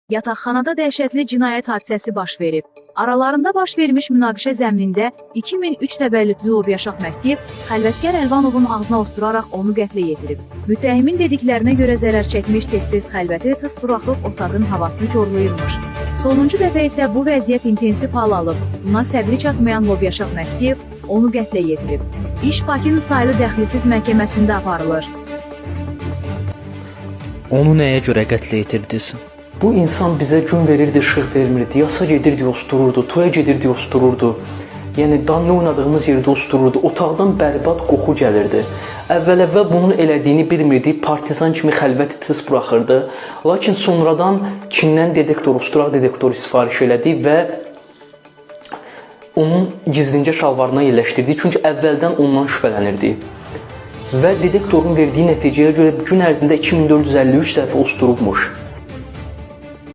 Yataqxanada dəhşətli cinayət hadisəsi baş verib. Aralarında baş vermiş münaqişə zəminində 2003 təvəllüdlü Lobyashaq Məstiyev Xəlvətkar Əlvanovun ağzına osturaraq onu qətlə yetirib. Mütəhimin dediklərinə görə zərər çəkmiş tez-tez xəlvəti tıs buraxıb otağın havasını korlayırmış. Sonuncu dəfə isə bu vəziyyət intensiv hal alıb. Buna səbri çatmayan Lobyashaq Məstiyev onu qətlə yetirib. İş Bakının saylı dəxlisiz məhkəməsində aparılır. Onu nəyə görə qətlə yetirdiniz? Bu insan bizə gün verirdi, işıq vermirdi. Yasa gedirdi, ostururdu, toya gedirdi, ostururdu. Yəni danlı oynadığımız yerdə ostururdu. Otaqdan bərbad qoxu gəlirdi. Əvvəl bunun elədiyini bilmirdi, partizan kimi xəlvət tıs buraxırdı. Lakin sonradan Çindən detektor, osturaq detektoru sifariş elədi və onun gizlincə şalvarına yerləşdirdi. Çünki əvvəldən ondan şübhələnirdi. Və detektorun verdiyi nəticəyə görə gün ərzində 2453 dəfə osturubmuş.